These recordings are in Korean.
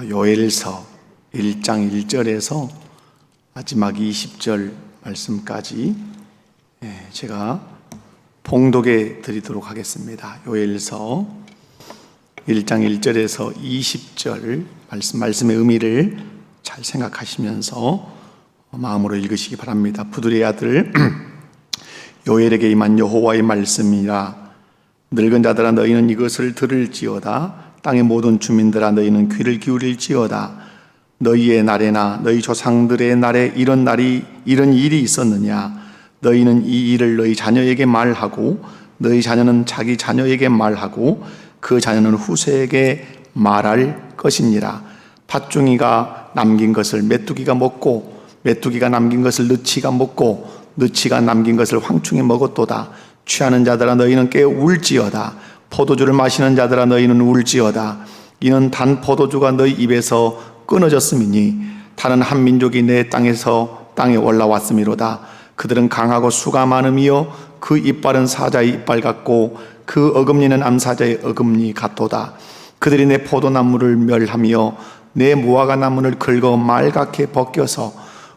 요엘서 1장 1절에서 마지막 20절 말씀까지 제가 봉독해 드리도록 하겠습니다. 요엘서 1장 1절에서 20절 말씀의 의미를 잘 생각하시면서 마음으로 읽으시기 바랍니다. 부들의 아들 요엘에게 임한 여호와의 말씀이라. 늙은 자들아 너희는 이것을 들을지어다. 땅의 모든 주민들아 너희는 귀를 기울일지어다. 너희의 날에나 너희 조상들의 날에 이런 일이 있었느냐? 너희는 이 일을 너희 자녀에게 말하고 너희 자녀는 자기 자녀에게 말하고 그 자녀는 후세에게 말할 것이니라. 팥중이가 남긴 것을 메뚜기가 먹고 메뚜기가 남긴 것을 느치가 먹고 느치가 남긴 것을 황충이 먹었도다. 취하는 자들아 너희는 깨어 울지어다. 포도주를 마시는 자들아 너희는 울지어다. 이는 단 포도주가 너희 입에서 끊어졌음이니 다른 한 민족이 내 땅에 올라왔음이로다. 그들은 강하고 수가 많음이요 그 이빨은 사자의 이빨 같고 그 어금니는 암사자의 어금니 같도다. 그들이 내 포도나무를 멸하며 내 무화과 나무를 긁어 말갛게 벗겨서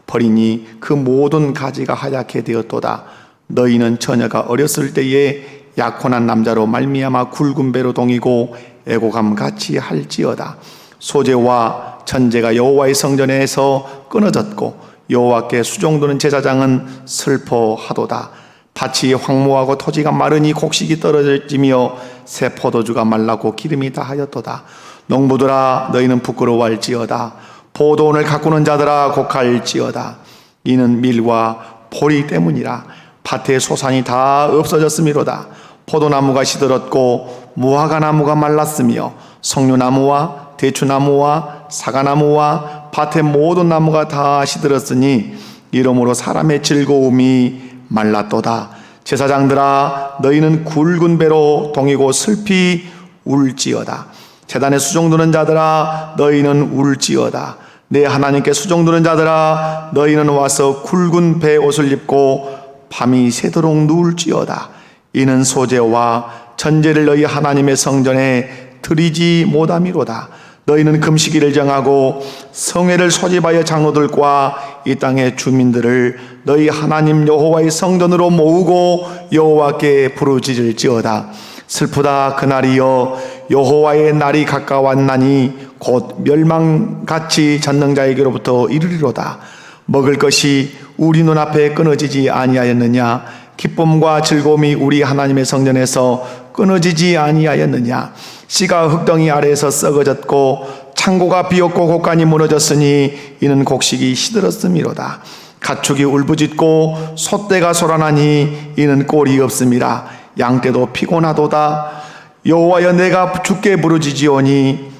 버리니 그 모든 가지가 하얗게 되었도다. 너희는 처녀가 어렸을 때에 약혼한 남자로 말미암아 굵은 배로 동이고 애고감 같이 할지어다. 소재와 전제가 여호와의 성전에서 끊어졌고 여호와께 수종드는 제사장은 슬퍼하도다. 밭이 황무하고 토지가 마르니 곡식이 떨어지며 새 포도주가 말라고 기름이 다하였도다. 농부들아 너희는 부끄러워할지어다. 포도원을 가꾸는 자들아 곡할지어다. 이는 밀과 보리 때문이라. 밭의 소산이 다 없어졌음이로다. 포도나무가 시들었고 무화과 나무가 말랐으며 석류나무와 대추나무와 사과나무와 밭의 모든 나무가 다 시들었으니 이러므로 사람의 즐거움이 말랐도다. 제사장들아 너희는 굵은 배로 동이고 슬피 울지어다. 제단에 수종드는 자들아 너희는 울지어다. 내 하나님께 수종드는 자들아 너희는 와서 굵은 배 옷을 입고 밤이 새도록 누울지어다. 이는 소재와 전제를 너희 하나님의 성전에 드리지 못함이로다. 너희는 금식일을 정하고 성회를 소집하여 장로들과 이 땅의 주민들을 너희 하나님 여호와의 성전으로 모으고 여호와께 부르짖을지어다. 슬프다 그날이여 여호와의 날이 가까웠나니 곧 멸망같이 전능자에게로부터 이르리로다. 먹을 것이 우리 눈앞에 끊어지지 아니하였느냐? 기쁨과 즐거움이 우리 하나님의 성전에서 끊어지지 아니하였느냐? 씨가 흙덩이 아래에서 썩어졌고 창고가 비었고 곡간이 무너졌으니 이는 곡식이 시들었음이로다. 가축이 울부짖고 소떼가 소란하니 이는 꼴이 없음이라. 양떼도 피곤하도다. 여호와여 내가 주께 부르짖으오니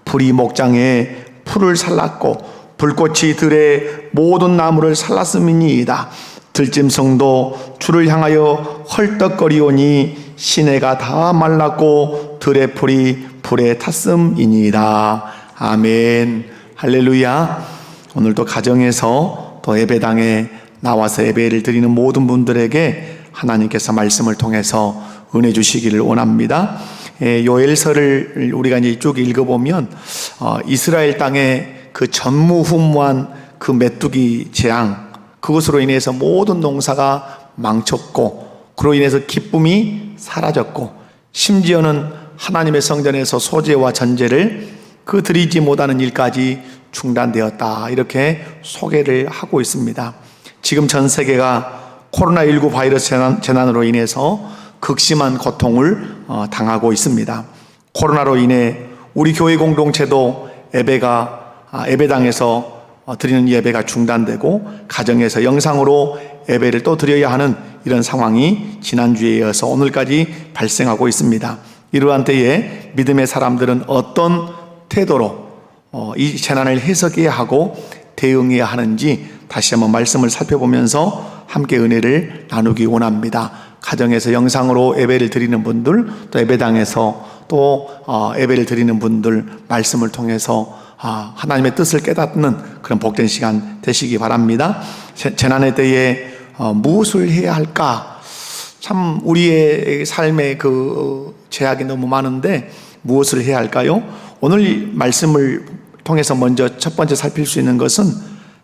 불이 목장에 풀을 살랐고 불꽃이 들에 모든 나무를 살랐음이니이다. 들짐승도 주를 향하여 헐떡거리오니 시내가 다 말랐고 들의 풀이 불에 탔음이니이다. 아멘. 할렐루야. 오늘도 가정에서 또 예배당에 나와서 예배를 드리는 모든 분들에게 하나님께서 말씀을 통해서 은혜 주시기를 원합니다. 요엘서를 우리가 이제 쭉 읽어보면 이스라엘 땅에 그 전무후무한 그 메뚜기 재앙, 그것으로 인해서 모든 농사가 망쳤고 그로 인해서 기쁨이 사라졌고 심지어는 하나님의 성전에서 소재와 전제를 드리지 못하는 일까지 중단되었다. 이렇게 소개를 하고 있습니다. 지금 전 세계가 코로나19 바이러스 재난으로 인해서 극심한 고통을 당하고 있습니다. 코로나로 인해 우리 교회 공동체도 예배당에서 드리는 예배가 중단되고 가정에서 영상으로 예배를 또 드려야 하는 이런 상황이 지난주에 이어서 오늘까지 발생하고 있습니다. 이러한 때에 믿음의 사람들은 어떤 태도로 이 재난을 해석해야 하고 대응해야 하는지 다시 한번 말씀을 살펴보면서 함께 은혜를 나누기 원합니다. 가정에서 영상으로 예배를 드리는 분들, 또 예배당에서 또 예배를 드리는 분들 말씀을 통해서 하나님의 뜻을 깨닫는 그런 복된 시간 되시기 바랍니다. 재난의 때에 무엇을 해야 할까? 참 우리의 삶의 그 제약이 너무 많은데 무엇을 해야 할까요? 오늘 이 말씀을 통해서 먼저 첫 번째 살필 수 있는 것은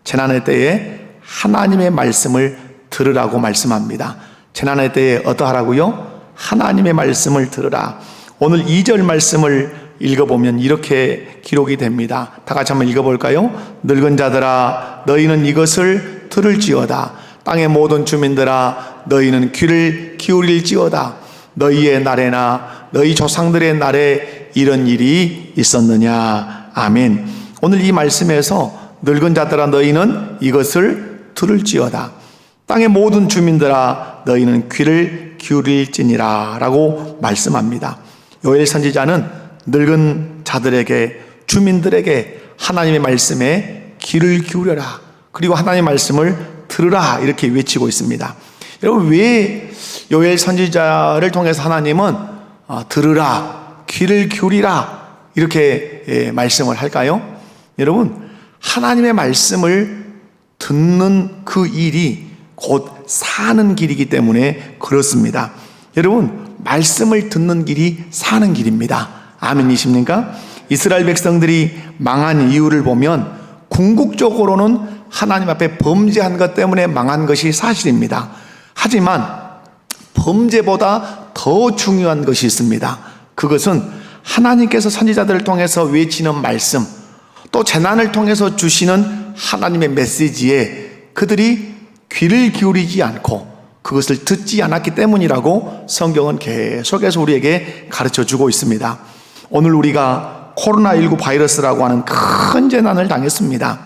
재난의 때에 하나님의 말씀을 들으라고 말씀합니다. 재난의 때에 어떠하라고요? 하나님의 말씀을 들으라. 오늘 2절 말씀을 읽어보면 이렇게 기록이 됩니다. 다 같이 한번 읽어볼까요? 늙은 자들아 너희는 이것을 들을지어다. 땅의 모든 주민들아 너희는 귀를 기울일지어다. 너희의 날에나 너희 조상들의 날에 이런 일이 있었느냐. 아멘. 오늘 이 말씀에서 늙은 자들아 너희는 이것을 들을지어다. 땅의 모든 주민들아 너희는 귀를 기울일지니라 라고 말씀합니다. 요엘 선지자는 늙은 자들에게, 주민들에게 하나님의 말씀에 귀를 기울여라, 그리고 하나님의 말씀을 들으라 이렇게 외치고 있습니다. 여러분, 왜 요엘 선지자를 통해서 하나님은 들으라, 귀를 기울이라 이렇게 말씀을 할까요? 여러분, 하나님의 말씀을 듣는 그 일이 곧 사는 길이기 때문에 그렇습니다. 여러분, 말씀을 듣는 길이 사는 길입니다. 아멘이십니까? 이스라엘 백성들이 망한 이유를 보면 궁극적으로는 하나님 앞에 범죄한 것 때문에 망한 것이 사실입니다. 하지만 범죄보다 더 중요한 것이 있습니다. 그것은 하나님께서 선지자들을 통해서 외치는 말씀, 또 재난을 통해서 주시는 하나님의 메시지에 그들이 귀를 기울이지 않고 그것을 듣지 않았기 때문이라고 성경은 계속해서 우리에게 가르쳐주고 있습니다. 오늘 우리가 코로나19 바이러스라고 하는 큰 재난을 당했습니다.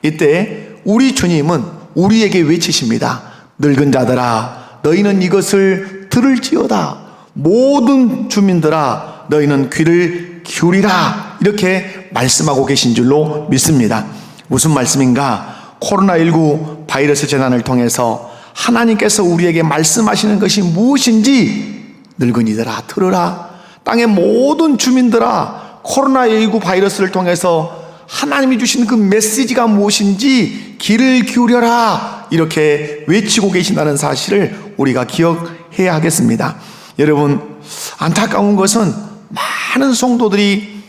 이때 우리 주님은 우리에게 외치십니다. 늙은 자들아 너희는 이것을 들을지어다. 모든 주민들아 너희는 귀를 기울이라. 이렇게 말씀하고 계신 줄로 믿습니다. 무슨 말씀인가? 코로나19 바이러스 재난을 통해서 하나님께서 우리에게 말씀하시는 것이 무엇인지 늙은이들아 들으라. 땅의 모든 주민들아 코로나19 바이러스를 통해서 하나님이 주신 그 메시지가 무엇인지 귀를 기울여라. 이렇게 외치고 계신다는 사실을 우리가 기억해야 하겠습니다. 여러분, 안타까운 것은 많은 성도들이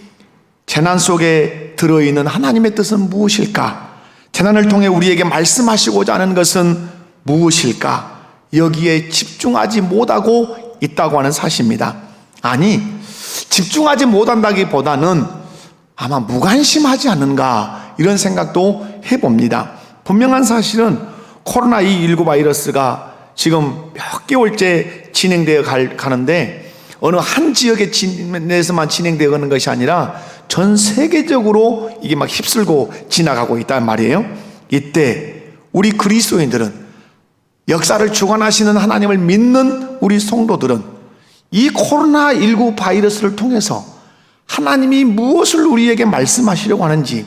재난 속에 들어있는 하나님의 뜻은 무엇일까? 재난을 통해 우리에게 말씀하시고자 하는 것은 무엇일까? 여기에 집중하지 못하고 있다고 하는 사실입니다. 아니, 집중하지 못한다기보다는 아마 무관심하지 않는가 이런 생각도 해봅니다. 분명한 사실은 코로나19 바이러스가 지금 몇 개월째 진행되어 가는데 어느 한 지역에 내에서만 진행되어 가는 것이 아니라 전 세계적으로 이게 막 휩쓸고 지나가고 있단 말이에요. 이때 우리 그리스도인들은, 역사를 주관하시는 하나님을 믿는 우리 성도들은 이 코로나19 바이러스를 통해서 하나님이 무엇을 우리에게 말씀하시려고 하는지,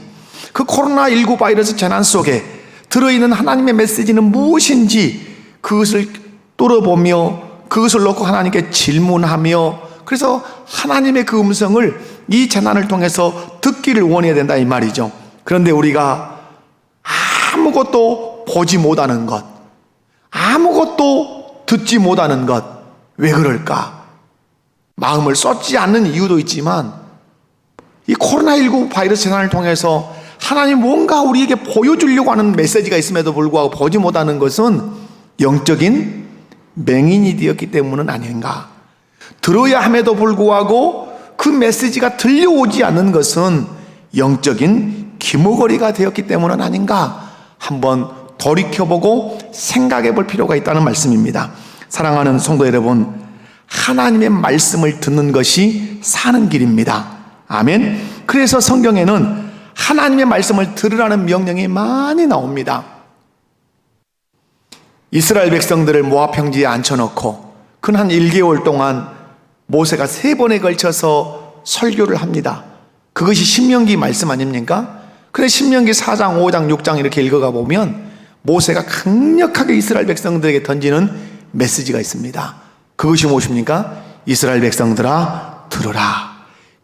그 코로나19 바이러스 재난 속에 들어있는 하나님의 메시지는 무엇인지 그것을 뚫어보며 그것을 놓고 하나님께 질문하며, 그래서 하나님의 그 음성을 이 재난을 통해서 듣기를 원해야 된다 이 말이죠. 그런데 우리가 아무것도 보지 못하는 것, 아무것도 듣지 못하는 것, 왜 그럴까? 마음을 쏟지 않는 이유도 있지만 이 코로나19 바이러스 재난을 통해서 하나님 뭔가 우리에게 보여주려고 하는 메시지가 있음에도 불구하고 보지 못하는 것은 영적인 맹인이 되었기 때문은 아닌가? 들어야 함에도 불구하고 그 메시지가 들려오지 않는 것은 영적인 기모거리가 되었기 때문은 아닌가? 한번 돌이켜보고 생각해 볼 필요가 있다는 말씀입니다. 사랑하는 성도 여러분, 하나님의 말씀을 듣는 것이 사는 길입니다. 아멘. 그래서 성경에는 하나님의 말씀을 들으라는 명령이 많이 나옵니다. 이스라엘 백성들을 모압 평지에 앉혀놓고 근 한 1개월 동안 모세가 3번에 걸쳐서 설교를 합니다. 그것이 신명기 말씀 아닙니까? 그래 신명기 4장, 5장, 6장 이렇게 읽어가 보면 모세가 강력하게 이스라엘 백성들에게 던지는 메시지가 있습니다. 그것이 무엇입니까? 이스라엘 백성들아 들으라.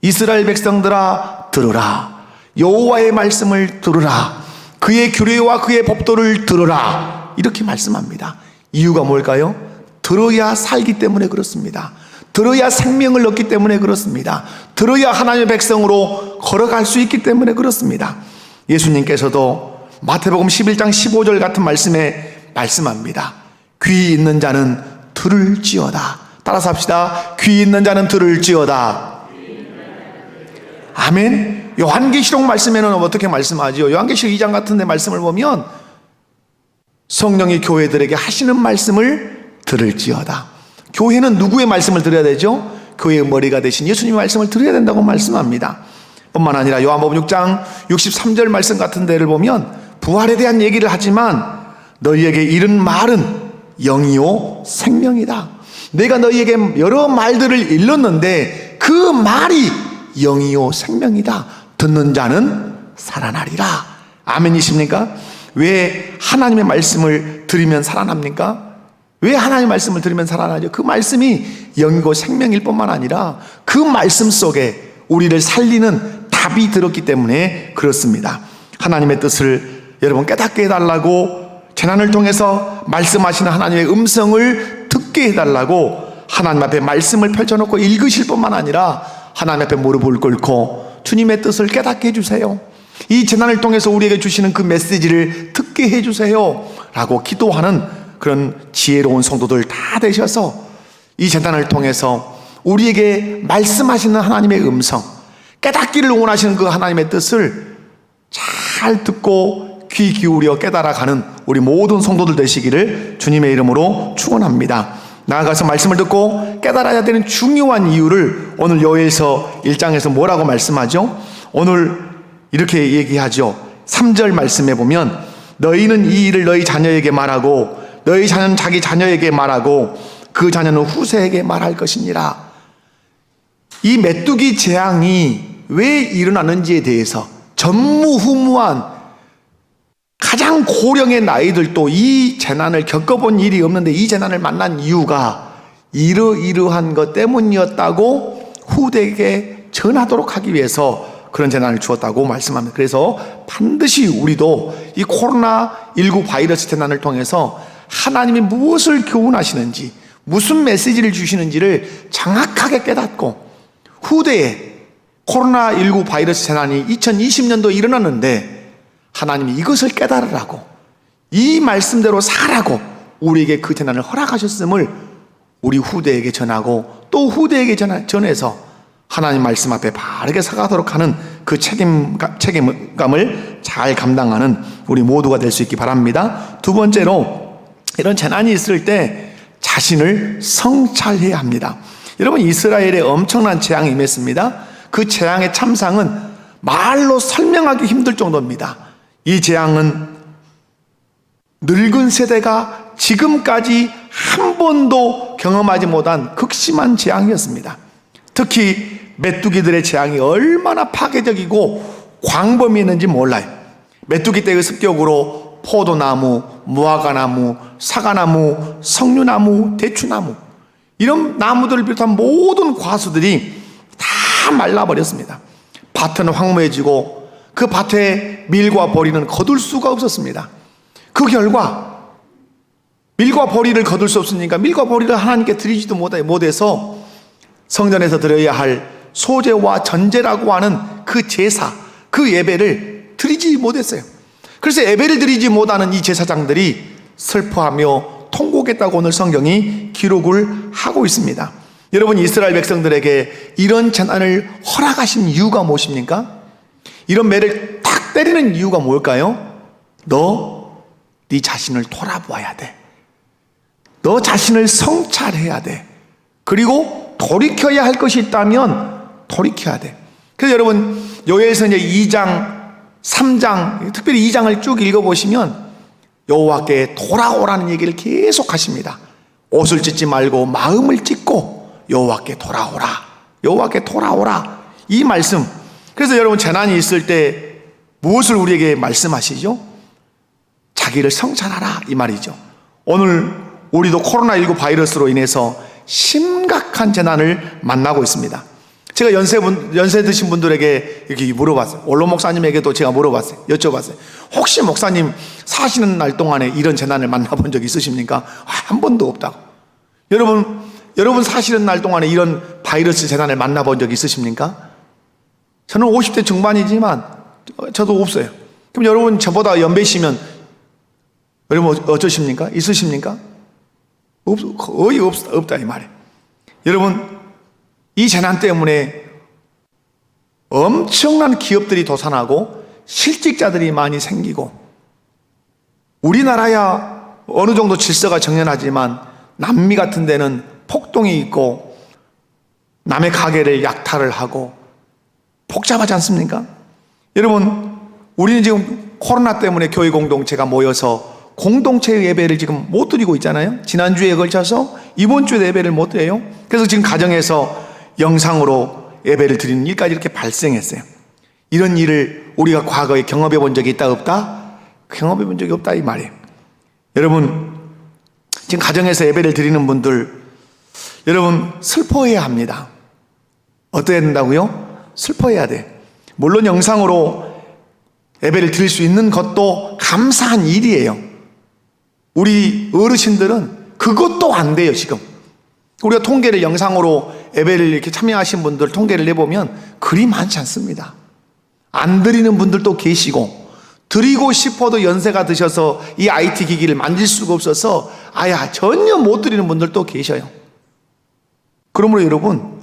이스라엘 백성들아 들으라. 여호와의 말씀을 들으라. 그의 규례와 그의 법도를 들으라. 이렇게 말씀합니다. 이유가 뭘까요? 들어야 살기 때문에 그렇습니다. 들어야 생명을 얻기 때문에 그렇습니다. 들어야 하나님의 백성으로 걸어갈 수 있기 때문에 그렇습니다. 예수님께서도 마태복음 11장 15절 같은 말씀에 말씀합니다. 귀 있는 자는 들을지어다. 따라서 합시다. 귀 있는 자는 들을지어다. 아멘. 요한계시록 말씀에는 어떻게 말씀하죠? 요한계시록 2장 같은 데 말씀을 보면 성령이 교회들에게 하시는 말씀을 들을지어다. 교회는 누구의 말씀을 들어야 되죠? 교회의 머리가 되신 예수님의 말씀을 들어야 된다고 말씀합니다. 뿐만 아니라 요한복음 6장 63절 말씀 같은 데를 보면 부활에 대한 얘기를 하지만 너희에게 이른 말은 영이요 생명이다. 내가 너희에게 여러 말들을 일렀는데 그 말이 영이요 생명이다. 듣는 자는 살아나리라. 아멘이십니까? 왜 하나님의 말씀을 들으면 살아납니까? 왜 하나님의 말씀을 들으면 살아나죠? 그 말씀이 영이고 생명일 뿐만 아니라 그 말씀 속에 우리를 살리는 답이 들었기 때문에 그렇습니다. 하나님의 뜻을 여러분 깨닫게 해달라고, 재난을 통해서 말씀하시는 하나님의 음성을 듣게 해달라고 하나님 앞에 말씀을 펼쳐놓고 읽으실 뿐만 아니라 하나님 앞에 무릎을 꿇고 주님의 뜻을 깨닫게 해주세요. 이 재난을 통해서 우리에게 주시는 그 메시지를 듣게 해주세요 라고 기도하는 그런 지혜로운 성도들 다 되셔서 이 재난을 통해서 우리에게 말씀하시는 하나님의 음성, 깨닫기를 원하시는 그 하나님의 뜻을 잘 듣고 귀 기울여 깨달아가는 우리 모든 성도들 되시기를 주님의 이름으로 축원합니다. 나아가서 말씀을 듣고 깨달아야 되는 중요한 이유를 오늘 요엘서 1장에서 뭐라고 말씀하죠? 오늘 이렇게 얘기하죠. 3절 말씀에 보면 너희는 이 일을 너희 자녀에게 말하고 너희 자녀는 자기 자녀에게 말하고 그 자녀는 후세에게 말할 것이니라. 이 메뚜기 재앙이 왜 일어나는지에 대해서 전무후무한 가장 고령의 나이들도 이 재난을 겪어본 일이 없는데 이 재난을 만난 이유가 이러이러한 것 때문이었다고 후대에게 전하도록 하기 위해서 그런 재난을 주었다고 말씀합니다. 그래서 반드시 우리도 이 코로나19 바이러스 재난을 통해서 하나님이 무엇을 교훈하시는지, 무슨 메시지를 주시는지를 정확하게 깨닫고 후대에 코로나19 바이러스 재난이 2020년도에 일어났는데 하나님이 이것을 깨달으라고, 이 말씀대로 살라고 우리에게 그 재난을 허락하셨음을 우리 후대에게 전하고 또 후대에게 전해서 하나님 말씀 앞에 바르게 서가도록 하는 그 책임감을 잘 감당하는 우리 모두가 될 수 있기 바랍니다. 두 번째로, 이런 재난이 있을 때 자신을 성찰해야 합니다. 여러분, 이스라엘에 엄청난 재앙이 임했습니다. 그 재앙의 참상은 말로 설명하기 힘들 정도입니다. 이 재앙은 늙은 세대가 지금까지 한 번도 경험하지 못한 극심한 재앙이었습니다. 특히 메뚜기들의 재앙이 얼마나 파괴적이고 광범위했는지 몰라요. 메뚜기 때의 습격으로 포도나무, 무화과나무, 사과나무, 석류나무, 대추나무, 이런 나무들을 비롯한 모든 과수들이 다 말라버렸습니다. 밭은 황무해지고 그 밭에 밀과 보리는 거둘 수가 없었습니다. 그 결과 밀과 보리를 거둘 수 없으니까 밀과 보리를 하나님께 드리지도 못해서 성전에서 드려야 할 소제와 전제라고 하는 그 제사, 그 예배를 드리지 못했어요. 그래서 예배를 드리지 못하는 이 제사장들이 슬퍼하며 통곡했다고 오늘 성경이 기록을 하고 있습니다. 여러분, 이스라엘 백성들에게 이런 재난을 허락하신 이유가 무엇입니까? 이런 매를 탁 때리는 이유가 뭘까요? 네 자신을 돌아보아야 돼. 너 자신을 성찰해야 돼. 그리고 돌이켜야 할 것이 있다면 돌이켜야 돼. 그래서 여러분, 요엘서 이제 2장, 3장, 특별히 2장을 쭉 읽어보시면 여호와께 돌아오라는 얘기를 계속 하십니다. 옷을 찢지 말고 마음을 찢고 여호와께 돌아오라, 여호와께 돌아오라, 이 말씀. 그래서 여러분, 재난이 있을 때 무엇을 우리에게 말씀하시죠? 자기를 성찰하라, 이 말이죠. 오늘 우리도 코로나19 바이러스로 인해서 심각한 재난을 만나고 있습니다. 제가 연세 드신 분들에게 이렇게 물어봤어요. 원로 목사님에게도 제가 물어봤어요. 여쭤봤어요. 혹시 목사님 사시는 날 동안에 이런 재난을 만나본 적 있으십니까? 한 번도 없다고. 여러분, 여러분 사시는 날 동안에 이런 바이러스 재난을 만나본 적 있으십니까? 저는 50대 중반이지만 저도 없어요. 그럼 여러분 저보다 연배시면 여러분 어쩌십니까? 있으십니까? 거의 없다 이 말이에요. 여러분 이 재난 때문에 엄청난 기업들이 도산하고 실직자들이 많이 생기고, 우리나라야 어느 정도 질서가 정연하지만 남미 같은 데는 폭동이 있고 남의 가게를 약탈을 하고 복잡하지 않습니까? 여러분 우리는 지금 코로나 때문에 교회 공동체가 모여서 공동체 예배를 지금 못 드리고 있잖아요. 지난주에 걸쳐서 이번 주에 예배를 못 드려요. 그래서 지금 가정에서 영상으로 예배를 드리는 일까지 이렇게 발생했어요. 이런 일을 우리가 과거에 경험해 본 적이 있다 없다? 경험해 본 적이 없다 이 말이에요. 여러분 지금 가정에서 예배를 드리는 분들, 여러분 슬퍼해야 합니다. 어떻게 된다고요? 슬퍼해야 돼. 물론 영상으로 예배를 드릴 수 있는 것도 감사한 일이에요. 우리 어르신들은 그것도 안 돼요. 지금 우리가 통계를 영상으로 예배를 이렇게 참여하신 분들 통계를 내보면 그리 많지 않습니다. 안 드리는 분들도 계시고, 드리고 싶어도 연세가 드셔서 이 IT 기기를 만질 수가 없어서 전혀 못 드리는 분들도 계셔요. 그러므로 여러분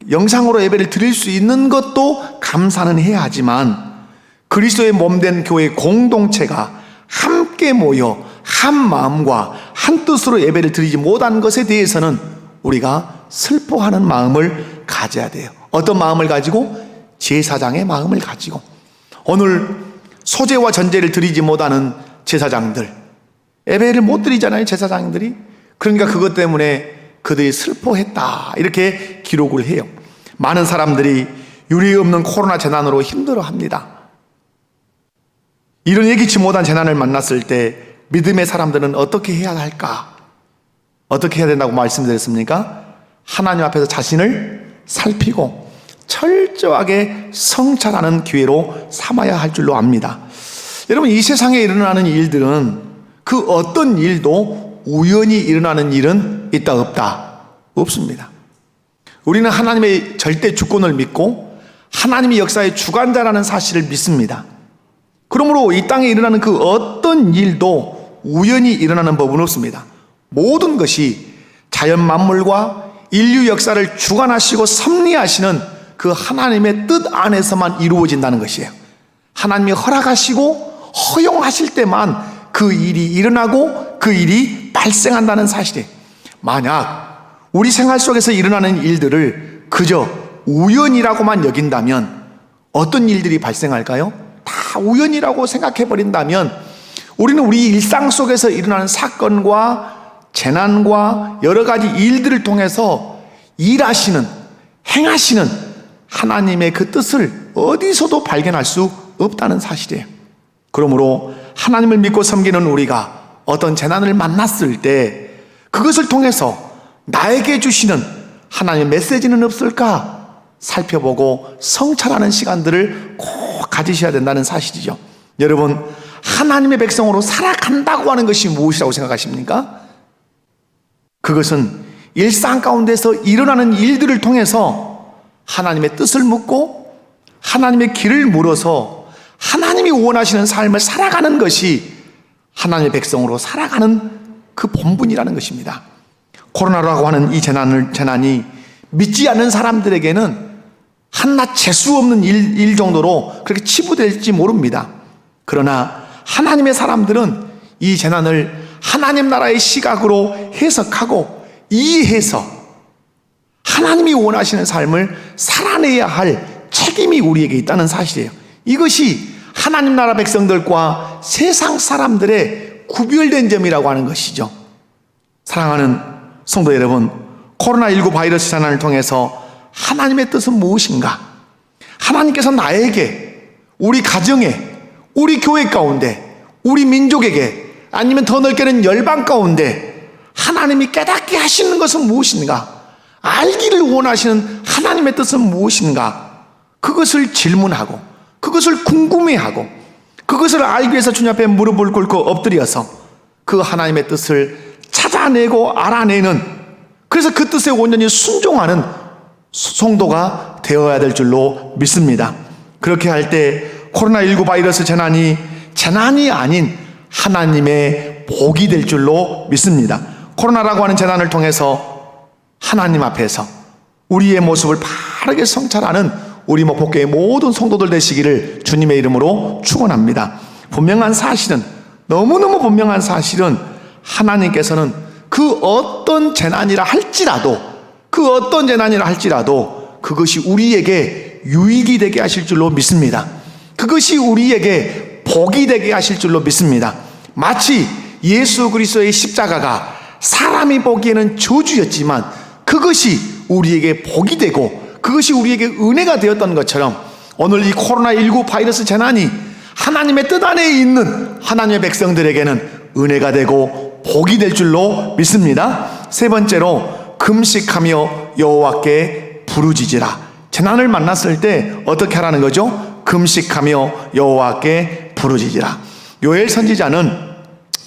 영상으로 예배를 드릴 수 있는 것도 감사는 해야 하지만, 그리스도의 몸된 교회 공동체가 함께 모여 한 마음과 한 뜻으로 예배를 드리지 못한 것에 대해서는 우리가 슬퍼하는 마음을 가져야 돼요. 어떤 마음을 가지고? 제사장의 마음을 가지고. 오늘 소제와 전제를 드리지 못하는 제사장들, 예배를 못 드리잖아요, 제사장들이. 그러니까 그것 때문에 그들이 슬퍼했다 이렇게 기록을 해요. 많은 사람들이 유례 없는 코로나 재난으로 힘들어합니다. 이런 예기치 못한 재난을 만났을 때 믿음의 사람들은 어떻게 해야 할까? 어떻게 해야 된다고 말씀드렸습니까? 하나님 앞에서 자신을 살피고 철저하게 성찰하는 기회로 삼아야 할 줄로 압니다. 여러분 이 세상에 일어나는 일들은 그 어떤 일도 우연히 일어나는 일은 있다 없다? 없습니다. 우리는 하나님의 절대 주권을 믿고 하나님의 역사의 주관자라는 사실을 믿습니다. 그러므로 이 땅에 일어나는 그 어떤 일도 우연히 일어나는 법은 없습니다. 모든 것이 자연 만물과 인류 역사를 주관하시고 섭리하시는 그 하나님의 뜻 안에서만 이루어진다는 것이에요. 하나님이 허락하시고 허용하실 때만 그 일이 일어나고 그 일이 발생한다는 사실이에요. 만약 우리 생활 속에서 일어나는 일들을 그저 우연이라고만 여긴다면 어떤 일들이 발생할까요? 다 우연이라고 생각해버린다면 우리는 우리 일상 속에서 일어나는 사건과 재난과 여러 가지 일들을 통해서 일하시는, 행하시는 하나님의 그 뜻을 어디서도 발견할 수 없다는 사실이에요. 그러므로 하나님을 믿고 섬기는 우리가 어떤 재난을 만났을 때 그것을 통해서 나에게 주시는 하나님의 메시지는 없을까 살펴보고 성찰하는 시간들을 꼭 가지셔야 된다는 사실이죠. 여러분 하나님의 백성으로 살아간다고 하는 것이 무엇이라고 생각하십니까? 그것은 일상 가운데서 일어나는 일들을 통해서 하나님의 뜻을 묻고 하나님의 길을 물어서 하나님이 원하시는 삶을 살아가는 것이 하나님의 백성으로 살아가는 그 본분이라는 것입니다. 코로나라고 하는 이 재난이 믿지 않는 사람들에게는 한낱 재수 없는 일 정도로 그렇게 치부될지 모릅니다. 그러나 하나님의 사람들은 이 재난을 하나님 나라의 시각으로 해석하고 이해해서 하나님이 원하시는 삶을 살아내야 할 책임이 우리에게 있다는 사실이에요. 이것이 하나님 나라 백성들과 세상 사람들의 구별된 점이라고 하는 것이죠. 사랑하는 성도 여러분, 코로나19 바이러스 재난을 통해서 하나님의 뜻은 무엇인가? 하나님께서 나에게, 우리 가정에, 우리 교회 가운데, 우리 민족에게, 아니면 더 넓게는 열방 가운데 하나님이 깨닫게 하시는 것은 무엇인가? 알기를 원하시는 하나님의 뜻은 무엇인가? 그것을 질문하고 그것을 궁금해하고 그것을 알기 위해서 주님 앞에 무릎을 꿇고 엎드려서 그 하나님의 뜻을 찾아내고 알아내는, 그래서 그 뜻에 온전히 순종하는 성도가 되어야 될 줄로 믿습니다. 그렇게 할 때 코로나19 바이러스 재난이 아닌 하나님의 복이 될 줄로 믿습니다. 코로나라고 하는 재난을 통해서 하나님 앞에서 우리의 모습을 바르게 성찰하는 우리 목포교회 모든 성도들 되시기를 주님의 이름으로 축원합니다. 분명한 사실은, 너무너무 분명한 사실은 하나님께서는 그 어떤 재난이라 할지라도 그것이 우리에게 유익이 되게 하실 줄로 믿습니다. 그것이 우리에게 복이 되게 하실 줄로 믿습니다. 마치 예수 그리스도의 십자가가 사람이 보기에는 저주였지만 그것이 우리에게 복이 되고 그것이 우리에게 은혜가 되었던 것처럼 오늘 이 코로나19 바이러스 재난이 하나님의 뜻 안에 있는 하나님의 백성들에게는 은혜가 되고 복이 될 줄로 믿습니다. 세 번째로 금식하며 여호와께 부르짖으라. 재난을 만났을 때 어떻게 하라는 거죠? 금식하며 여호와께 부르짖으라. 요엘 선지자는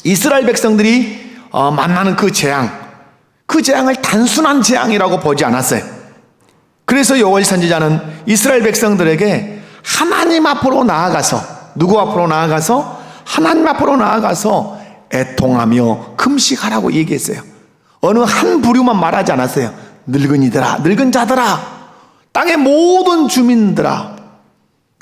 이스라엘 백성들이 만나는 그 재앙을 단순한 재앙이라고 보지 않았어요. 그래서 요엘 선지자는 이스라엘 백성들에게 하나님 앞으로 나아가서, 누구 앞으로 나아가서? 하나님 앞으로 나아가서 애통하며 금식하라고 얘기했어요. 어느 한 부류만 말하지 않았어요. 늙은이들아, 늙은 자들아, 땅의 모든 주민들아,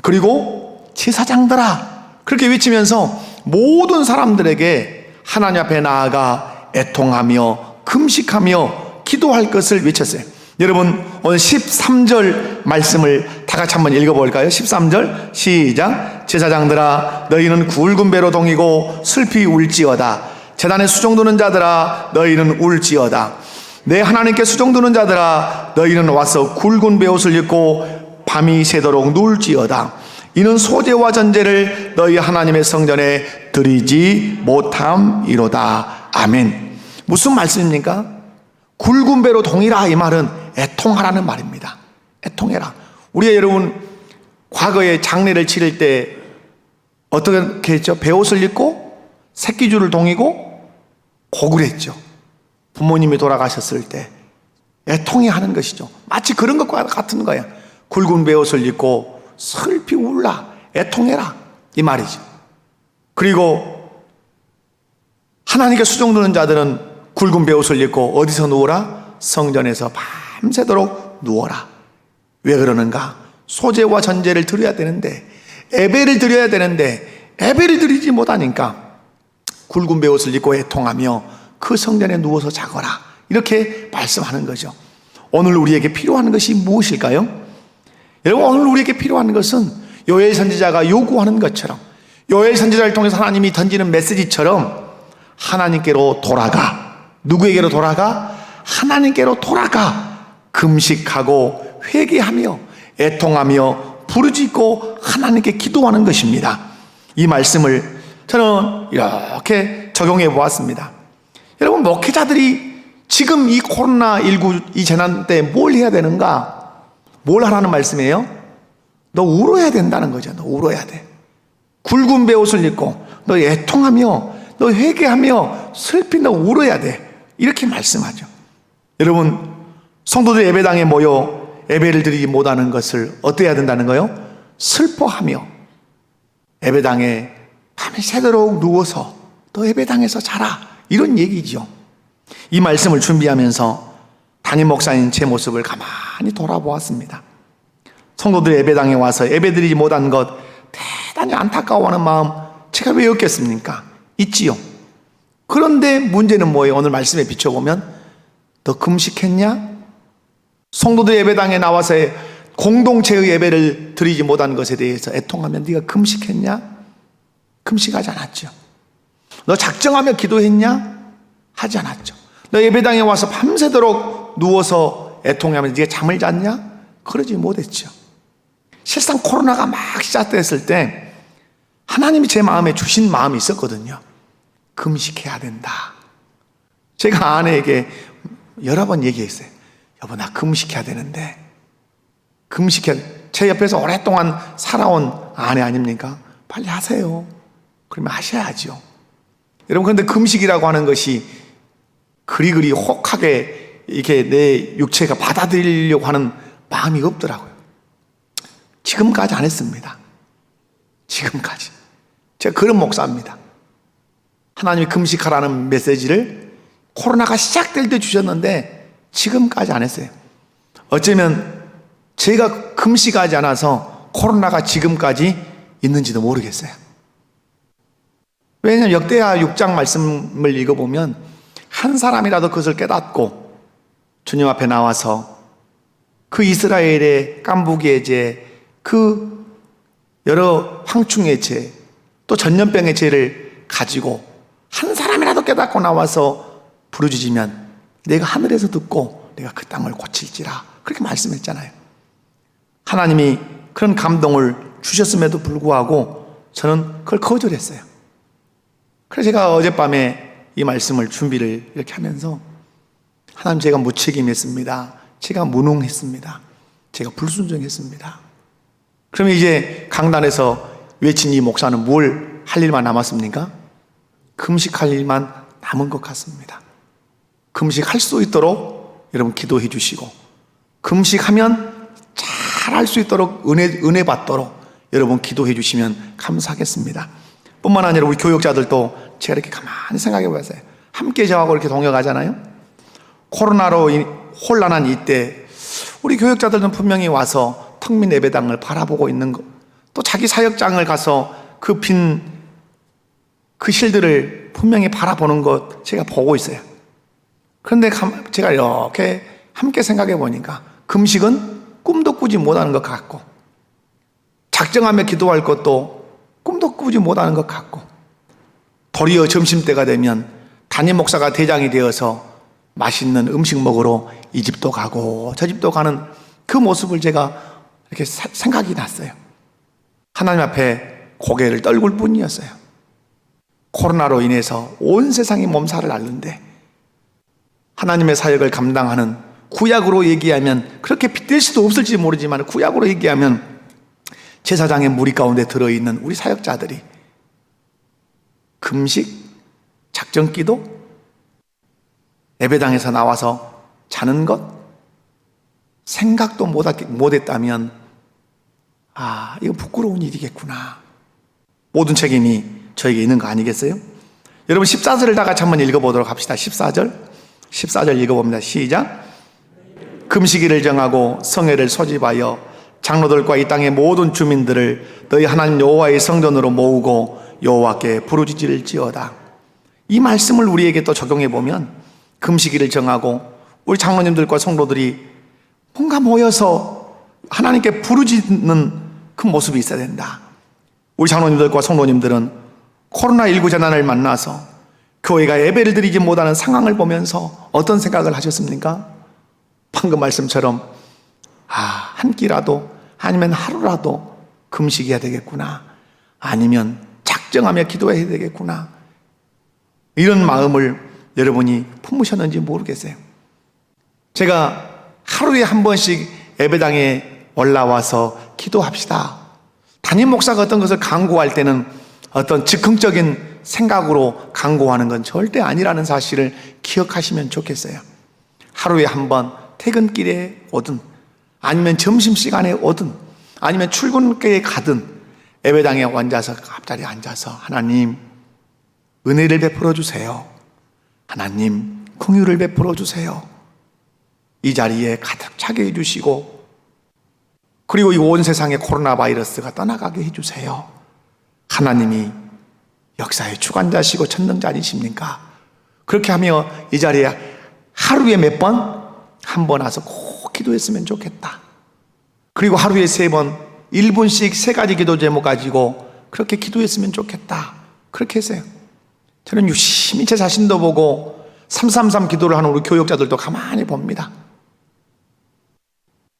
그리고 제사장들아, 그렇게 외치면서 모든 사람들에게 하나님 앞에 나아가 애통하며 금식하며 기도할 것을 외쳤어요. 여러분, 오늘 13절 말씀을 다 같이 한번 읽어볼까요? 13절 시작. 제사장들아, 너희는 굵은 배로 동이고 슬피 울지어다. 제단에 수종드는 자들아, 너희는 울지어다. 내 하나님께 수종드는 자들아, 너희는 와서 굵은 베옷을 입고 밤이 새도록 누울지어다. 이는 소재와 전제를 너희 하나님의 성전에 드리지 못함이로다. 아멘. 무슨 말씀입니까? 굵은 배로 동이라, 이 말은 애통하라는 말입니다. 애통해라. 우리가 여러분 과거에 장례를 치를 때 어떻게 했죠? 베옷을 입고 새끼줄을 동이고 곡을 했죠. 부모님이 돌아가셨을 때 애통해 하는 것이죠. 마치 그런 것과 같은 거야. 굵은 베옷을 입고 슬피 울라, 애통해라, 이 말이죠. 그리고 하나님께 수종드는 자들은 굵은 베옷을 입고 어디서 누워라? 성전에서 밤새도록 누워라. 왜 그러는가? 소재와 전제를 드려야 되는데, 예배를 드려야 되는데 예배를 드리지 못하니까 굵은 베옷을 입고 애통하며 그 성전에 누워서 자거라, 이렇게 말씀하는 거죠. 오늘 우리에게 필요한 것이 무엇일까요? 여러분, 오늘 우리에게 필요한 것은 요엘 선지자가 요구하는 것처럼, 요엘 선지자를 통해서 하나님이 던지는 메시지처럼 하나님께로 돌아가. 누구에게로 돌아가? 하나님께로 돌아가 금식하고 회개하며 애통하며 부르짖고 하나님께 기도하는 것입니다. 이 말씀을 저는 이렇게 적용해 보았습니다. 여러분, 목회자들이 지금 이 코로나19 이 재난 때 뭘 해야 되는가? 뭘 하라는 말씀이에요? 너 울어야 된다는 거죠. 너 울어야 돼. 굵은 베옷을 입고 너 애통하며 너 회개하며 슬피 너 울어야 돼. 이렇게 말씀하죠. 여러분, 성도들 예배당에 모여 예배를 드리지 못하는 것을 어떻게 해야 된다는 거예요? 슬퍼하며 예배당에 밤이 새도록 누워서 너 예배당에서 자라, 이런 얘기죠. 이 말씀을 준비하면서 담임 목사인 제 모습을 가만히 돌아보았습니다. 성도들 예배당에 와서 예배드리지 못한 것 대단히 안타까워하는 마음 제가 왜 없겠습니까? 있지요. 그런데 문제는 뭐예요? 오늘 말씀에 비춰보면 너 금식했냐? 성도들 예배당에 나와서 공동체의 예배를 드리지 못한 것에 대해서 애통하면 네가 금식했냐? 금식하지 않았죠. 너 작정하며 기도했냐? 하지 않았죠. 너 예배당에 와서 밤새도록 누워서 애통하면 네가 잠을 잤냐? 그러지 못했죠. 실상 코로나가 막 시작됐을 때 하나님이 제 마음에 주신 마음이 있었거든요. 금식해야 된다. 제가 아내에게 여러 번 얘기했어요. 여보, 나 금식해야 되는데. 제 옆에서 오랫동안 살아온 아내 아닙니까? 빨리 하세요. 그러면 하셔야죠. 여러분, 그런데 금식이라고 하는 것이 그리 혹하게 이렇게 내 육체가 받아들이려고 하는 마음이 없더라고요. 지금까지 안 했습니다. 지금까지. 제가 그런 목사입니다. 하나님이 금식하라는 메시지를 코로나가 시작될 때 주셨는데 지금까지 안 했어요. 어쩌면 제가 금식하지 않아서 코로나가 지금까지 있는지도 모르겠어요. 왜냐하면 역대하 6장 말씀을 읽어보면 한 사람이라도 그것을 깨닫고 주님 앞에 나와서 그 이스라엘의 깐부기의 죄, 그 여러 황충의 죄, 또 전염병의 죄를 가지고 한 사람이라도 깨닫고 나와서 부르짖으면 내가 하늘에서 듣고 내가 그 땅을 고칠지라, 그렇게 말씀했잖아요. 하나님이 그런 감동을 주셨음에도 불구하고 저는 그걸 거절했어요. 그래서 제가 어젯밤에 이 말씀을 준비를 이렇게 하면서 하나님, 제가 무책임했습니다. 제가 무능했습니다. 제가 불순종했습니다. 그러면 이제 강단에서 외친 이 목사는 뭘 할 일만 남았습니까? 금식할 일만 남은 것 같습니다. 금식할 수 있도록 여러분 기도해 주시고, 금식하면 잘 할 수 있도록 은혜 받도록 여러분 기도해 주시면 감사하겠습니다. 뿐만 아니라 우리 교역자들도 제가 이렇게 가만히 생각해 보세요. 함께 저하고 이렇게 동역하잖아요. 코로나로 혼란한 이때 우리 교역자들은 분명히 와서 텅빈 예배당을 바라보고 있는 것, 또 자기 사역장을 가서 그 빈 그 실들을 분명히 바라보는 것 제가 보고 있어요. 그런데 제가 이렇게 함께 생각해 보니까 금식은 꿈도 꾸지 못하는 것 같고, 작정하며 기도할 것도 꿈도 꾸지 못하는 것 같고, 도리어 점심때가 되면 담임 목사가 대장이 되어서 맛있는 음식 먹으러 이 집도 가고 저 집도 가는 그 모습을 제가 이렇게 생각이 났어요. 하나님 앞에 고개를 떨굴 뿐이었어요. 코로나로 인해서 온 세상이 몸살을 앓는데 하나님의 사역을 감당하는, 구약으로 얘기하면 그렇게 빗댈 수도 없을지 모르지만 구약으로 얘기하면 제사장의 무리 가운데 들어있는 우리 사역자들이 금식, 작정기도, 예배당에서 나와서 자는 것 생각도 못했다면 이거 부끄러운 일이겠구나. 모든 책임이 저에게 있는 거 아니겠어요? 여러분 14절을 다 같이 한번 읽어보도록 합시다. 14절 읽어봅니다. 시작. 금식일을 정하고 성회를 소집하여 장로들과 이 땅의 모든 주민들을 너희 하나님 여호와의 성전으로 모으고 여호와께 부르짖을지어다. 이 말씀을 우리에게 또 적용해 보면 금식일을 정하고 우리 장로님들과 성도들이 뭔가 모여서 하나님께 부르짖는 그 모습이 있어야 된다. 우리 장로님들과 성도님들은 코로나19 재난을 만나서 교회가 예배를 드리지 못하는 상황을 보면서 어떤 생각을 하셨습니까? 방금 말씀처럼 한 끼라도 아니면 하루라도 금식해야 되겠구나, 아니면 작정하며 기도해야 되겠구나, 이런 마음을 여러분이 품으셨는지 모르겠어요. 제가 하루에 한 번씩 예배당에 올라와서 기도합시다, 담임 목사가 어떤 것을 강구할 때는 어떤 즉흥적인 생각으로 강구하는 건 절대 아니라는 사실을 기억하시면 좋겠어요. 하루에 한 번 퇴근길에 오든 아니면 점심시간에 오든 아니면 출근길에 가든 예배당에 앉아서 앞자리에 앉아서 하나님 은혜를 베풀어 주세요, 하나님 긍휼을 베풀어 주세요, 이 자리에 가득 차게 해주시고 그리고 이 온 세상의 코로나 바이러스가 떠나가게 해주세요. 하나님이 역사의 주관자시고 전능자 아니십니까? 그렇게 하며 이 자리에 하루에 몇 번? 한 번 와서 꼭 기도했으면 좋겠다. 그리고 하루에 3번 1분씩 3가지 기도 제목 가지고 그렇게 기도했으면 좋겠다. 그렇게 했어요. 저는 유심히 제 자신도 보고 333 기도를 하는 우리 교역자들도 가만히 봅니다.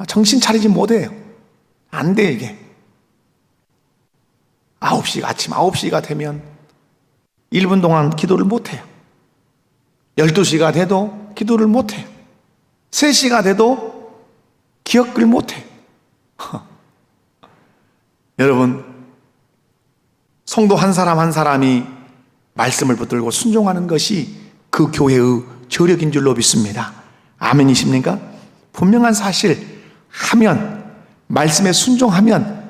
정신 차리지 못해요. 안 돼, 이게. 아침 9시가 되면 1분 동안 기도를 못해요. 12시가 돼도 기도를 못해요. 3시가 돼도 기억을 못해요. 여러분, 성도 한 사람 한 사람이 말씀을 붙들고 순종하는 것이 그 교회의 저력인 줄로 믿습니다. 아멘이십니까? 분명한 사실, 하면, 말씀에 순종하면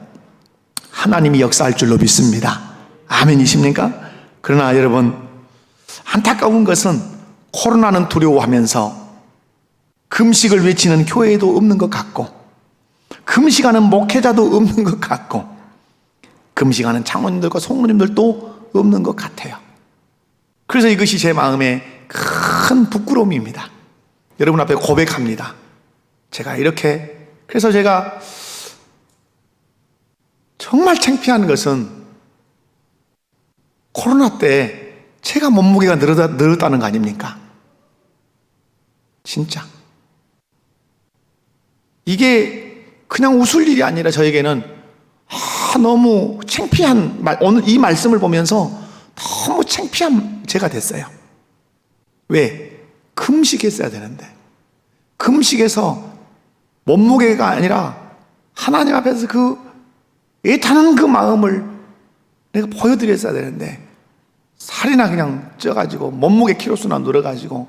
하나님이 역사할 줄로 믿습니다. 아멘이십니까? 그러나 여러분, 안타까운 것은 코로나는 두려워하면서 금식을 외치는 교회도 없는 것 같고, 금식하는 목회자도 없는 것 같고, 금식하는 장로님들과 성모님들도 없는 것 같아요. 그래서 이것이 제 마음에 큰 부끄러움입니다. 여러분 앞에 고백합니다. 그래서 제가 정말 창피한 것은 코로나 때 제가 몸무게가 늘었다는 거 아닙니까? 진짜. 이게 그냥 웃을 일이 아니라 저에게는 너무 창피한 오늘 이 말씀을 보면서 너무 창피한 제가 됐어요. 왜? 금식했어야 되는데, 금식해서 몸무게가 아니라 하나님 앞에서 그 애타는 그 마음을 내가 보여드렸어야 되는데, 살이나 그냥 쪄가지고 몸무게 키로수나 늘어가지고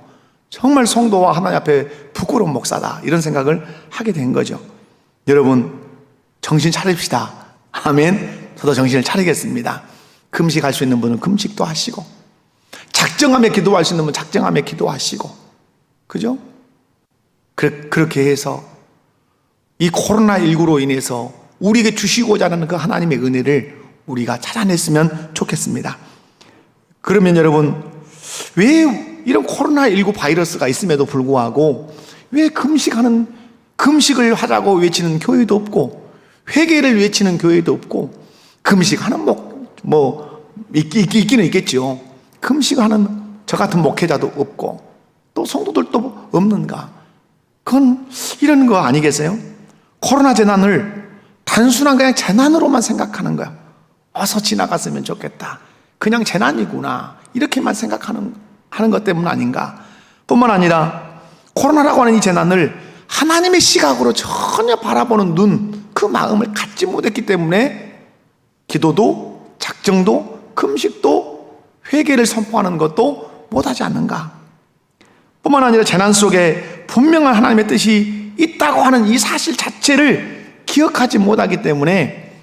정말 성도와 하나님 앞에 부끄러운 목사다, 이런 생각을 하게 된 거죠. 여러분, 정신 차립시다. 아멘. 저도 정신을 차리겠습니다. 금식할 수 있는 분은 금식도 하시고, 작정하며 기도할 수 있는 분은 작정하며 기도하시고, 그죠? 그렇게 해서 이 코로나19로 인해서 우리에게 주시고자 하는 그 하나님의 은혜를 우리가 찾아냈으면 좋겠습니다. 그러면 여러분, 왜 이런 코로나19 바이러스가 있음에도 불구하고 왜 금식을 하자고 외치는 교회도 없고, 회개를 외치는 교회도 없고, 금식하는 있기는 있겠죠. 금식하는 저 같은 목회자도 없고, 또 성도들도 없는가? 그건 이런 거 아니겠어요? 코로나 재난을 단순한 그냥 재난으로만 생각하는 거야. 어서 지나갔으면 좋겠다, 그냥 재난이구나, 이렇게만 생각하는 것 때문 아닌가? 뿐만 아니라 코로나라고 하는 이 재난을 하나님의 시각으로 전혀 바라보는 눈, 그 마음을 갖지 못했기 때문에 기도도, 작정도, 금식도, 회개를 선포하는 것도 못하지 않는가? 뿐만 아니라 재난 속에 분명한 하나님의 뜻이 있다고 하는 이 사실 자체를 기억하지 못하기 때문에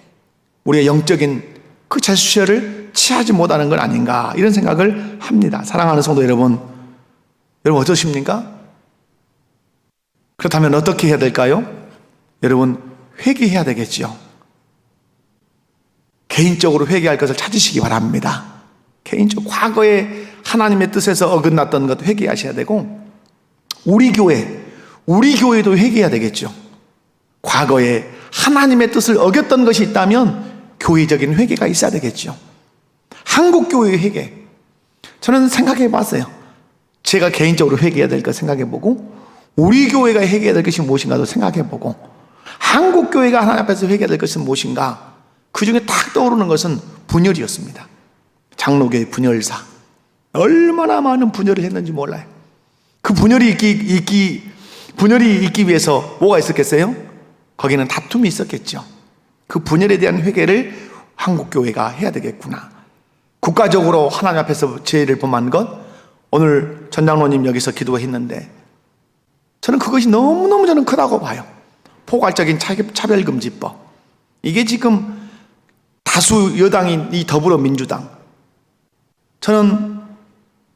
우리의 영적인 그 제스처를 취하지 못하는 건 아닌가, 이런 생각을 합니다. 사랑하는 성도 여러분 어떠십니까? 그렇다면 어떻게 해야 될까요? 여러분, 회개해야 되겠죠. 개인적으로 회개할 것을 찾으시기 바랍니다. 개인적으로 과거에 하나님의 뜻에서 어긋났던 것 회개하셔야 되고, 우리 교회도 회개해야 되겠죠. 과거에 하나님의 뜻을 어겼던 것이 있다면 교회적인 회개가 있어야 되겠죠. 한국 교회의 회개, 저는 생각해 봤어요. 제가 개인적으로 회개해야 될 것 생각해 보고, 우리 교회가 회개해야 될 것이 무엇인가도 생각해 보고, 한국 교회가 하나님 앞에서 회개해야 될 것은 무엇인가, 그 중에 딱 떠오르는 것은 분열이었습니다. 장로교의 분열사, 얼마나 많은 분열을 했는지 몰라요. 그 분열이 있기 위해서 뭐가 있었겠어요? 거기는 다툼이 있었겠죠. 그 분열에 대한 회개를 한국교회가 해야 되겠구나. 국가적으로 하나님 앞에서 죄를 범한 것, 오늘 전장로님 여기서 기도했는데 저는 그것이 너무너무 저는 크다고 봐요. 포괄적인 차별금지법, 이게 지금 다수 여당인 이 더불어민주당, 저는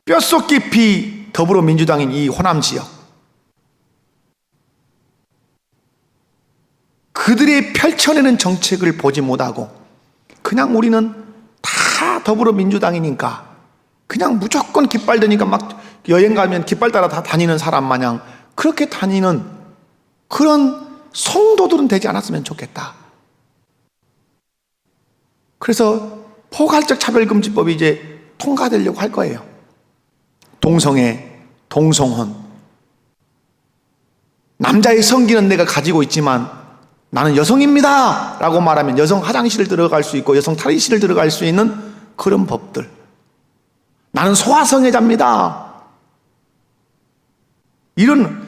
뼛속 깊이 더불어민주당인 이 호남지역, 그들이 펼쳐내는 정책을 보지 못하고 그냥 우리는 다 더불어민주당이니까 그냥 무조건 깃발 드니까 막 여행 가면 깃발 따라 다 다니는 사람 마냥 그렇게 다니는 그런 성도들은 되지 않았으면 좋겠다. 그래서 포괄적 차별금지법이 이제 통과되려고 할 거예요. 동성애, 동성혼, 남자의 성기는 내가 가지고 있지만 나는 여성입니다 라고 말하면 여성 화장실을 들어갈 수 있고 여성 탈의실을 들어갈 수 있는 그런 법들, 나는 소아성애자입니다, 이런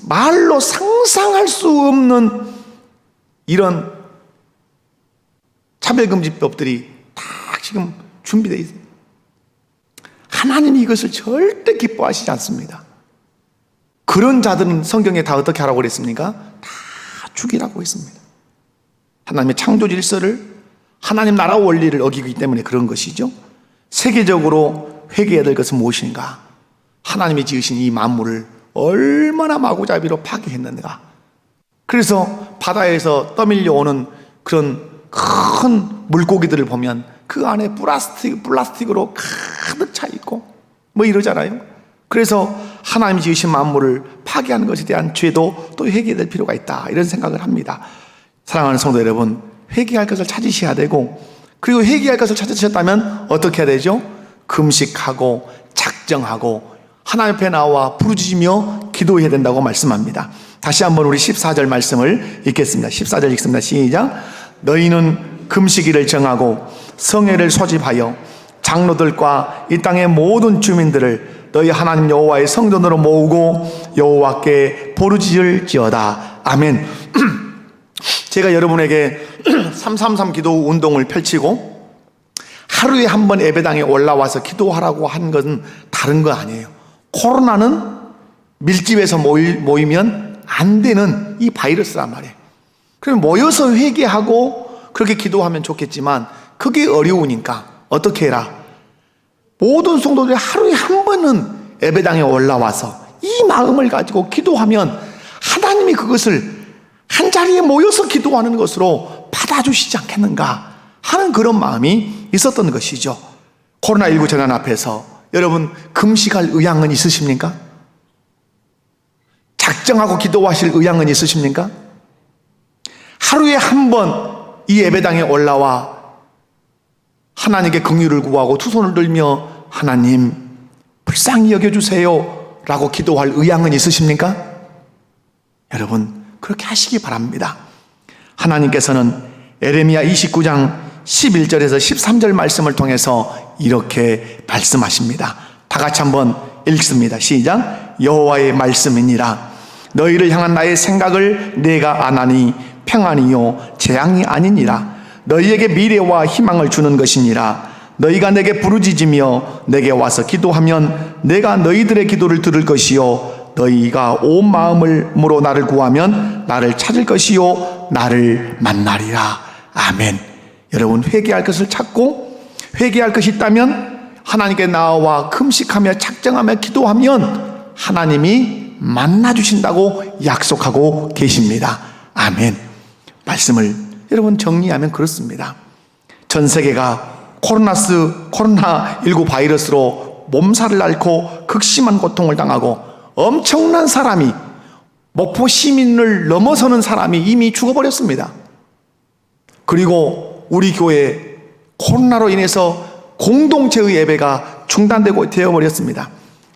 말로 상상할 수 없는 이런 차별금지법들이 다 지금 준비되어 있어요. 하나님이 이것을 절대 기뻐하시지 않습니다. 그런 자들은 성경에 다 어떻게 하라고 그랬습니까? 다 죽이라고 했습니다. 하나님의 창조 질서를, 하나님 나라 원리를 어기기 때문에 그런 것이죠. 세계적으로 회개해야 될 것은 무엇인가? 하나님이 지으신 이 만물을 얼마나 마구잡이로 파괴했는가. 그래서 바다에서 떠밀려오는 그런 큰 물고기들을 보면 그 안에 플라스틱으로 가득 차 있고 뭐 이러잖아요. 그래서 하나님이 지으신 만물을 파괴하는 것에 대한 죄도 또 회개될 필요가 있다, 이런 생각을 합니다. 사랑하는 성도 여러분, 회개할 것을 찾으셔야 되고, 그리고 회개할 것을 찾으셨다면 어떻게 해야 되죠? 금식하고 작정하고 하나님 앞에 나와 부르짖으며 기도해야 된다고 말씀합니다. 다시 한번 우리 14절 말씀을 읽겠습니다. 14절 읽습니다. 시작. 너희는 금식일을 정하고 성회를 소집하여 장로들과 이 땅의 모든 주민들을 너희 하나님 여호와의 성전으로 모으고 여호와께 부르짖을지어다. 아멘. 제가 여러분에게 333 기도 운동을 펼치고 하루에 한 번 예배당에 올라와서 기도하라고 한 것은 다른 거 아니에요. 코로나는 밀집해서 모이면 안 되는 이 바이러스란 말이에요. 그럼 모여서 회개하고 그렇게 기도하면 좋겠지만 그게 어려우니까 어떻게 해라? 모든 성도들이 하루에 한 번은 예배당에 올라와서 이 마음을 가지고 기도하면 하나님이 그것을 한 자리에 모여서 기도하는 것으로 받아주시지 않겠는가 하는 그런 마음이 있었던 것이죠. 코로나19 재난 앞에서 여러분 금식할 의향은 있으십니까? 작정하고 기도하실 의향은 있으십니까? 하루에 한 번 이 예배당에 올라와 하나님께 긍휼을 구하고 두 손을 들며 하나님 불쌍히 여겨주세요 라고 기도할 의향은 있으십니까? 여러분 그렇게 하시기 바랍니다. 하나님께서는 에레미야 29장 11절에서 13절 말씀을 통해서 이렇게 말씀하십니다. 다 같이 한번 읽습니다. 시작. 여호와의 말씀이니라. 너희를 향한 나의 생각을 내가 아나니 평안이요 재앙이 아니니라. 너희에게 미래와 희망을 주는 것이니라. 너희가 내게 부르짖으며 내게 와서 기도하면 내가 너희들의 기도를 들을 것이요 너희가 온 마음으로 나를 구하면 나를 찾을 것이요 나를 만나리라. 아멘. 여러분 회개할 것을 찾고 회개할 것이 있다면 하나님께 나와 금식하며 작정하며 기도하면 하나님이 만나주신다고 약속하고 계십니다. 아멘. 말씀을 여러분 정리하면 그렇습니다. 전 세계가 코로나19 바이러스로 몸살을 앓고 극심한 고통을 당하고 엄청난 사람이 목포 시민을 넘어서는 사람이 이미 죽어버렸습니다. 그리고 우리 교회 코로나로 인해서 공동체의 예배가 중단되고 되어버렸습니다.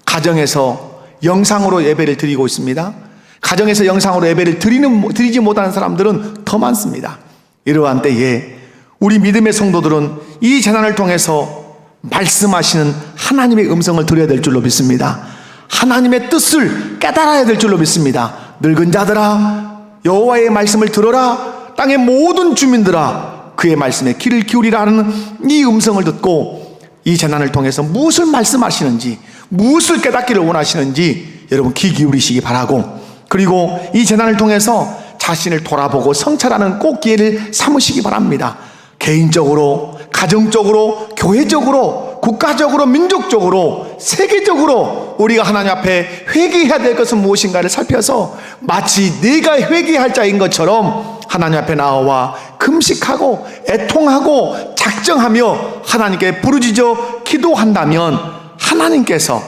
가정에서 영상으로 예배를 드리고 있습니다. 가정에서 영상으로 예배를 드리지 못하는 사람들은 더 많습니다. 이러한 때에 우리 믿음의 성도들은 이 재난을 통해서 말씀하시는 하나님의 음성을 들어야 될 줄로 믿습니다. 하나님의 뜻을 깨달아야 될 줄로 믿습니다. 늙은 자들아 여호와의 말씀을 들어라. 땅의 모든 주민들아 그의 말씀에 귀를 기울이라 하는 이 음성을 듣고 이 재난을 통해서 무엇을 말씀하시는지 무엇을 깨닫기를 원하시는지 여러분 귀 기울이시기 바라고, 그리고 이 재난을 통해서 자신을 돌아보고 성찰하는 꼭 기회를 삼으시기 바랍니다. 개인적으로, 가정적으로, 교회적으로, 국가적으로, 민족적으로, 세계적으로 우리가 하나님 앞에 회개해야 될 것은 무엇인가를 살펴서 마치 내가 회개할 자인 것처럼 하나님 앞에 나와 금식하고 애통하고 작정하며 하나님께 부르짖어 기도한다면 하나님께서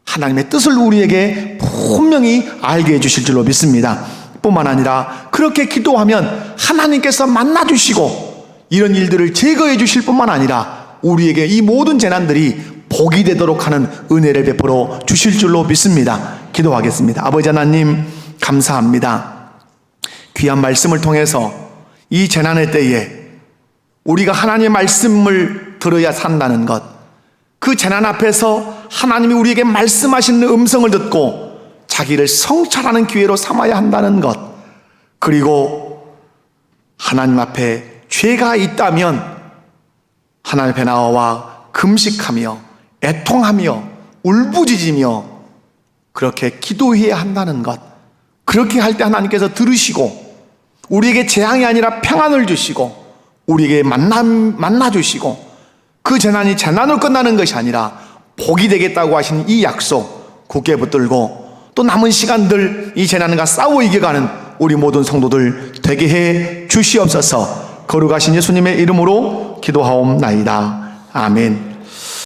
하나님의 뜻을 우리에게 분명히 알게 해주실 줄로 믿습니다. 뿐만 아니라 그렇게 기도하면 하나님께서 만나주시고 이런 일들을 제거해 주실 뿐만 아니라 우리에게 이 모든 재난들이 복이 되도록 하는 은혜를 베풀어 주실 줄로 믿습니다. 기도하겠습니다. 아버지 하나님 감사합니다. 귀한 말씀을 통해서 이 재난의 때에 우리가 하나님의 말씀을 들어야 산다는 것, 그 재난 앞에서 하나님이 우리에게 말씀하시는 음성을 듣고 자기를 성찰하는 기회로 삼아야 한다는 것, 그리고 하나님 앞에 죄가 있다면 하나님 앞에 나와 금식하며 애통하며 울부짖으며 그렇게 기도해야 한다는 것, 그렇게 할 때 하나님께서 들으시고 우리에게 재앙이 아니라 평안을 주시고 우리에게 만나 주시고 그 재난이 재난으로 끝나는 것이 아니라 복이 되겠다고 하신 이 약속 굳게 붙들고 또 남은 시간들 이 재난과 싸워 이겨가는 우리 모든 성도들 되게 해 주시옵소서. 거룩하신 예수님의 이름으로 기도하옵나이다. 아멘.